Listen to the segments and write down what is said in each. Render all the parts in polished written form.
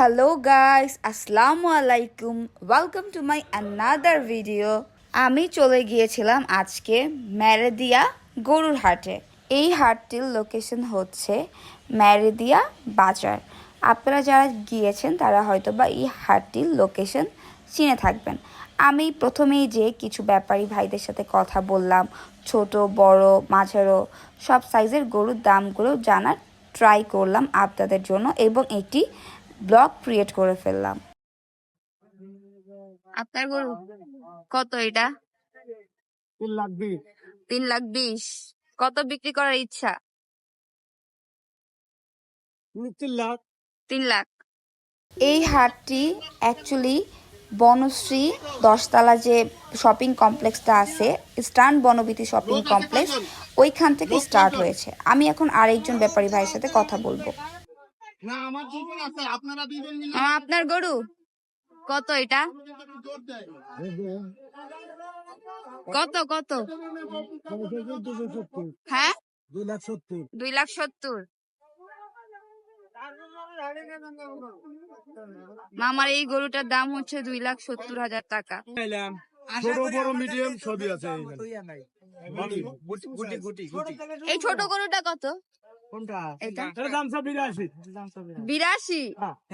Hello guys, আসসালামু আলাইকুম। Welcome to my another video. আমি চলে গিয়েছিলাম আজকে ম্যারেদিয়া গরুর হাটে। এই হাটটির লোকেশন হচ্ছে ম্যারেদিয়া বাজার। আপনারা যারা গিয়েছেন তারা হয়তো বা এই হাটটির লোকেশন চিনে থাকবেন। আমি প্রথমেই যে কিছু ব্যাপারী ভাইদের সাথে কথা বললাম, ছোট বড় মাঝারো সব সাইজের গরুর দামগুলো জানার ট্রাই করলাম আপনাদের জন্য এবং একটি ব্লগ ক্রিয়েট করে ফেললাম। আপনার গরু কত? এটা 3,20,000। 3,20,000। কত বিক্রি করার ইচ্ছা? 3,00,000। 3,00,000। এই হাটটি অ্যাকচুয়ালি বনশ্রী 10তলা যে শপিং কমপ্লেক্সটা আছে, ইস্টার্ন বনবিথি শপিং কমপ্লেক্স, ওইখান থেকে স্টার্ট হয়েছে। আমি এখন আরেকজন ব্যাপারী ভাইয়ের সাথে কথা বলবো। আপনার গরু কত? এটা কত কত? হ্যাঁ, 2,70,000। 2,70,000। মামার এই গরুটার দাম হচ্ছে 2,70,000 টাকা। ছোট বড় মিডিয়াম সবই আছে। এই ছোট গরুটা কত? কোনটা? এটা এর দাম 82। 82।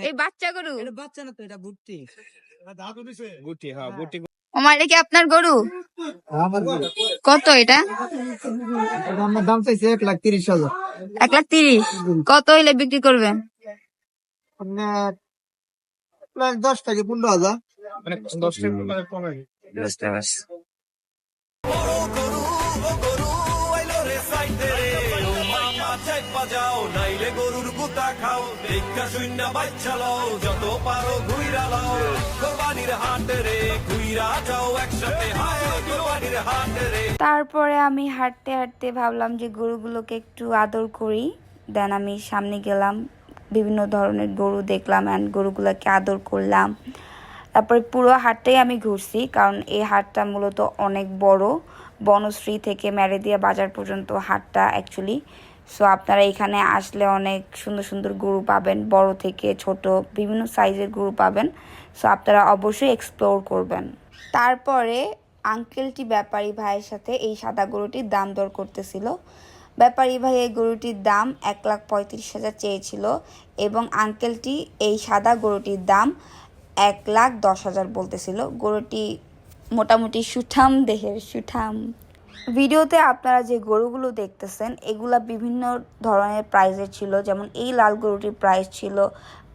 এই বাচ্চা গরু? এটা বাচ্চা না তো, এটা ভুট্টি। দাদু দিছে গুটি। হ্যাঁ গুটি। ওমা, এটা কি আপনার গরু? কত এটা? আমার দাম চাইছে 1,30,000। 1,30,000। কত হইলে বিক্রি করবেন? আপনার 1,10,000 থেকে 15,000। মানে 10 টাকা কমে। বাজাও নাইলে গরুর গুতা খাও, দেখা শূন্য বাচ্চা লও, যত পারো ঘুইরা লও কোরবানির হাট রে, ঘুইরা যাও একসাথে, হায় কোরবানির হাট রে। তারপরে আমি হাঁটতে হাঁটতে ভাবলাম যে গরুগুলোকে একটু আদর করি। দেন আমি সামনে গেলাম, বিভিন্ন ধরনের গরু দেখলাম অ্যান্ড গরুগুলোকে আদর করলাম। তারপরে পুরো হাটটাই আমি ঘুরছি, কারণ এই হাটটা মূলত অনেক বড়। বনশ্রী থেকে ম্যারেদিয়া বাজার পর্যন্ত হাটটা অ্যাকচুয়ালি। সো আপনারা এখানে আসলে অনেক সুন্দর সুন্দর গরু পাবেন, বড় থেকে ছোট বিভিন্ন সাইজের গরু পাবেন। সো আপনারা অবশ্যই এক্সপ্লোর করবেন। তারপরে আঙ্কেলটি ব্যাপারী ভাইয়ের সাথে এই সাদা গরুটির দাম দর করতেছিল। ব্যাপারী ভাই এই গরুটির দাম 1,35,000 চেয়েছিল এবং আঙ্কেলটি এই সাদা গরুটির দাম 1,10,000 বলতেছিল। গরুটি মোটামুটি সুঠাম দেহের, সুঠাম। ভিডিওতে আপনারা যে গরুগুলো দেখতেছেন এগুলা বিভিন্ন ধরনের প্রাইসের ছিল। যেমন এই লাল গরুটির প্রাইস ছিল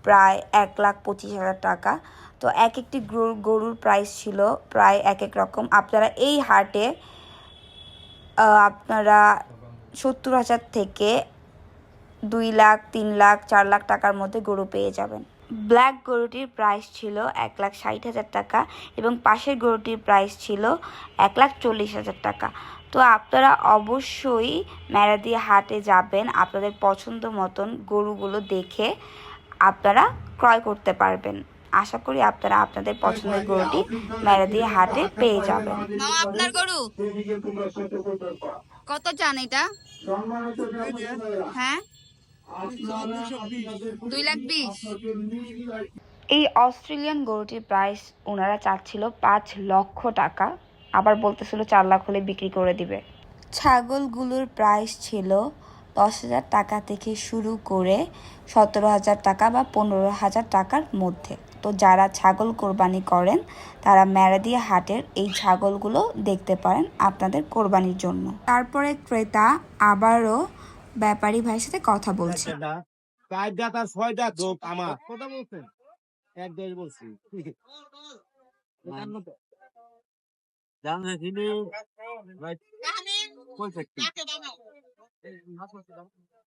প্রায় 1,25,000 টাকা। তো এক একটি গরুর প্রাইস ছিল প্রায় এক এক রকম। আপনারা এই হাটে আপনারা 70,000 থেকে 2,00,000, 3,00,000, 4,00,000 টাকার মধ্যে গরু পেয়ে যাবেন। ব্ল্যাক গরুটির প্রাইস ছিল 1,60,000 টাকা এবং পাশের গরুটির প্রাইস ছিল 1,40,000 টাকা। তো আপনারা অবশ্যই ম্যারেদিয়া হাটে যাবেন, আপনাদের পছন্দ মতন গরুগুলো দেখে আপনারা ক্রয় করতে পারবেন। আশা করি আপনারা আপনাদের পছন্দের গরুটি ম্যারেদিয়া হাটে পেয়ে যাবেন। আপনার গরু কত চান এটা? হ্যাঁ, 2,20,000। এই অস্ট্রেলিয়ান গরুটির প্রাইস ওনারা চাচ্ছিল 5 লক্ষ টাকা, আবার বলতেছিল 4 লাখ হলে বিক্রি করে দিবে। ছাগলগুলোর প্রাইস ছিল 10,000 টাকা থেকে শুরু করে 17,000 টাকা বা 15,000 টাকার মধ্যে। তো যারা ছাগল কোরবানি করেন তারা ম্যারেদিয়া হাটের এই ছাগলগুলো দেখতে পারেন আপনাদের কোরবানির জন্য। তারপরে ক্রেতা আবারও ব্যাপারী ভাইয়ের সাথে কথা বলছে। 5 দাঁত আর 6 দাঁত যোগ আমার। কথা বলছেন? 1,10 বলছি। দাম দেখিনি ভাই।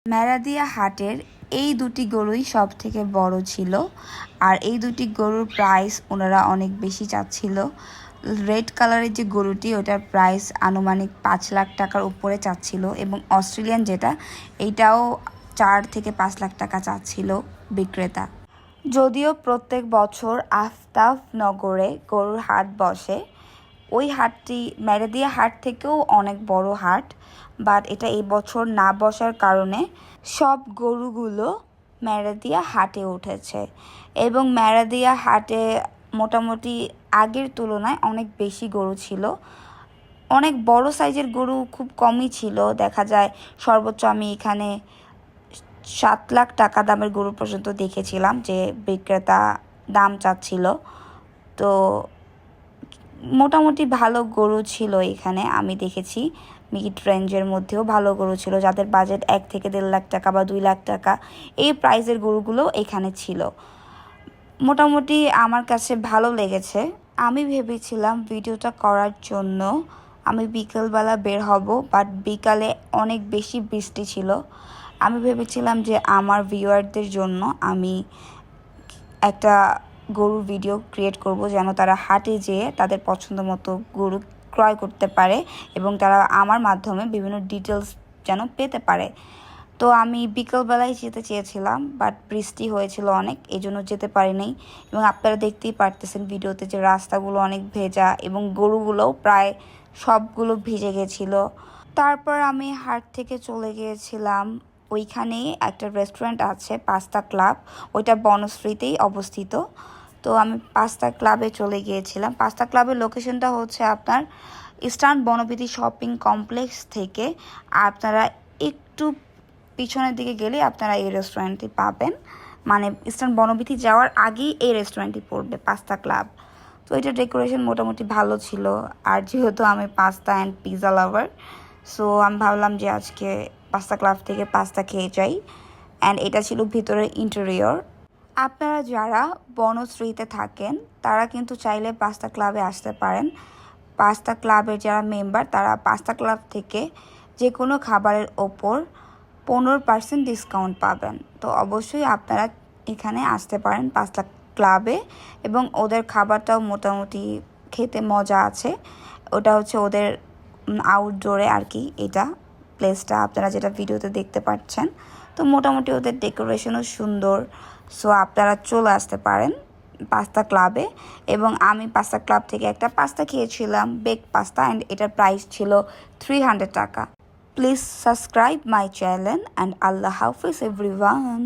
ম্যারেদিয়া হাটের এই দুটি গরুই সব থেকে বড় ছিল আর এই দুটি গরুর প্রাইস ওনারা অনেক বেশি চাচ্ছিল। রেড কালারের যে গরুটি ওটার প্রাইস আনুমানিক 5 লাখ টাকার উপরে চাচ্ছিল এবং অস্ট্রেলিয়ান যেটা এইটাও 4 থেকে 5 লাখ টাকা চাচ্ছিল বিক্রেতা। যদিও প্রত্যেক বছর আফতাব নগরে গরুর হাট বসে, ওই হাটটি ম্যারেদিয়া হাট থেকেও অনেক বড় হাট, বাট এটা এই বছর না বসার কারণে সব গরুগুলো ম্যারাদিয়া হাটে উঠেছে এবং ম্যারাদিয়া হাটে মোটামুটি আগের তুলনায় অনেক বেশি গরু ছিল। অনেক বড় সাইজের গরু খুব কমই ছিল, দেখা যায় সর্বোচ্চ আমি এখানে 7 লাখ টাকা দামের গরু পর্যন্ত দেখেছিলাম যে বিক্রেতা দাম চাচ্ছিল। তো মোটামুটি ভালো গরু ছিল এখানে, আমি দেখেছি মিড রেঞ্জের মধ্যেও ভালো গরু ছিল, যাদের বাজেট 1 থেকে 1.5 লাখ টাকা বা 2 লাখ টাকা এই প্রাইসের গরুগুলো এখানে ছিল। মোটামুটি আমার কাছে ভালো লেগেছে। আমি ভেবেছিলাম ভিডিওটা করার জন্য আমি বিকেলবেলা বের হব, বাট বিকালে অনেক বেশি বৃষ্টি ছিল। আমি ভেবেছিলাম যে আমার ভিউয়ারদের জন্য আমি একটা গরুর ভিডিও ক্রিয়েট করব, যেন তারা হাটে যেয়ে তাদের পছন্দ মতো গরু ক্রয় করতে পারে এবং তারা আমার মাধ্যমে বিভিন্ন ডিটেলস যেন পেতে পারে। তো আমি বিকেলবেলায় যেতে চেয়েছিলাম, বাট বৃষ্টি হয়েছিল অনেক, এই জন্য যেতে পারিনি। এবং আপনারা দেখতেই পারতেছেন ভিডিওতে যে রাস্তাগুলো অনেক ভেজা এবং গরুগুলোও প্রায় সবগুলো ভিজে গেছিলো। তারপর আমি হাট থেকে চলে গিয়েছিলাম, ওইখানেই একটা রেস্টুরেন্ট আছে পাস্তা ক্লাব, ওইটা বনশ্রীতেই অবস্থিত। তো আমি পাস্তা ক্লাবে চলে গিয়েছিলাম। পাস্তা ক্লাবের লোকেশনটা হচ্ছে আপনার ইস্টার্ন বনবিথী শপিং কমপ্লেক্স থেকে আপনারা একটু পিছনের দিকে গেলে আপনারা এই রেস্টুরেন্টটি পাবেন, মানে ইস্টার্ন বনবিথী যাওয়ার আগেই এই রেস্টুরেন্টটি পড়বে পাস্তা ক্লাব। তো এটা ডেকোরেশন মোটামুটি ভালো ছিল, আর যেহেতু আমি pasta and pizza lover, so আমি ভাবলাম যে আজকে পাস্তা ক্লাব থেকে পাস্তা খেয়ে যাই। অ্যান্ড এটা ছিল ভিতরের ইন্টেরিয়র। আপনারা যারা বনশ্রীতে থাকেন তারা কিন্তু চাইলে পাস্তা ক্লাবে আসতে পারেন। পাস্তা ক্লাবের যারা মেম্বার তারা পাস্তা ক্লাব থেকে যে কোনো খাবারের ওপর 15% ডিসকাউন্ট পাবেন। তো অবশ্যই আপনারা এখানে আসতে পারেন পাস্তা ক্লাবে, এবং ওদের খাবারটাও মোটামুটি খেতে মজা আছে। ওটা হচ্ছে ওদের আউটডোরে আর কি, এটা প্লেসটা আপনারা যেটা ভিডিওতে দেখতে পাচ্ছেন। তো মোটামুটি ওদের ডেকোরেশনও সুন্দর, সো আপনারা চলে আসতে পারেন পাস্তা ক্লাবে। এবং আমি পাস্তা ক্লাব থেকে একটা পাস্তা খেয়েছিলাম, বেক পাস্তা, অ্যান্ড এটার প্রাইস ছিল 300 টাকা। Please subscribe my channel and Allah Hafiz everyone.